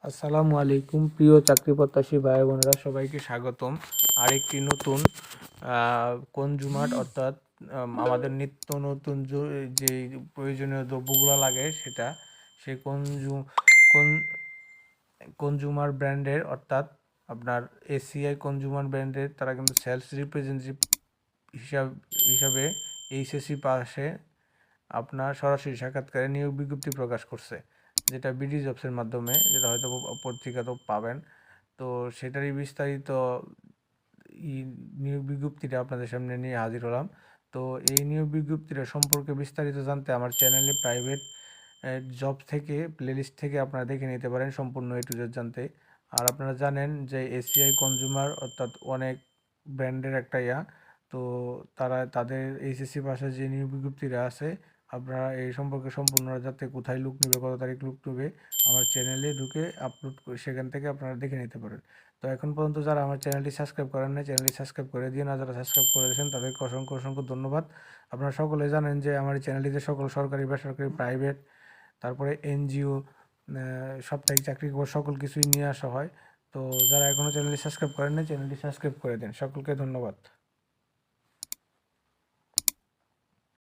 আসসালামু আলাইকুম প্রিয় চাকরি প্রত্যাশী ভাই বোনেরা, সবাইকে স্বাগতম আরেকটি নতুন কনজুমার অর্থাৎ আমাদের নিত্য নতুন যে প্রয়োজনীয় দ্রব্যগুলো লাগে সেটা সেই কনজুমার ব্র্যান্ডের অর্থাৎ আপনার এসিআই কনজুমার ব্র্যান্ডের তারা কিন্তু সেলস রিপ্রেজেন্টেটিভ হিসাবে এইচএসসি পাশে আপনার সরাসরি সাক্ষাৎকারে নিয়োগ বিজ্ঞপ্তি প্রকাশ করছে, যেটা বিডি জবসের মাধ্যমে, যেটা হয়তো পত্রিকাতেও পাবেন। তো সেটারই বিস্তারিত নিয়োগ বিজ্ঞপ্তিটা আপনাদের সামনে নিয়ে হাজির হলাম। তো এই নিয়োগ বিজ্ঞপ্তিটা সম্পর্কে বিস্তারিত জানতে আমার চ্যানেলে প্রাইভেট জব থেকে প্লেলিস্ট থেকে আপনারা দেখে নিতে পারেন সম্পূর্ণ এ টু জেড জানতে। আর আপনারা জানেন যে এসিআই কনজুমার অর্থাৎ অনেক ব্র্যান্ডের একটা তো তারা তাদের এইচএসসি পাশে যে নিয়োগ বিজ্ঞপ্তিটা আছে, আপনারা এই সম্পর্কে সম্পূর্ণ যাতে কোথায় লুক নেবে, কত তারিখ লুক নেবে, আমার চ্যানেলে ঢুকে আপলোড করে সেখান থেকে আপনারা দেখে নিতে পারেন। তো এখন পর্যন্ত যারা আমার চ্যানেলটি সাবস্ক্রাইব করেন না, চ্যানেলটি সাবস্ক্রাইব করে দিন। আর যারা সাবস্ক্রাইব করে দিয়েছেন তাদেরকে অসংখ্য অসংখ্য ধন্যবাদ। আপনারা সকলে জানেন যে আমার এই চ্যানেলটিতে সকল সরকারি, বেসরকারি, প্রাইভেট, তারপরে এনজিও, সাপ্তাহিক চাকরি খবর সকল কিছুই নিয়ে আসা হয়। তো যারা এখনও চ্যানেলটি সাবস্ক্রাইব করেন না, চ্যানেলটি সাবস্ক্রাইব করে দিন। সকলকে ধন্যবাদ।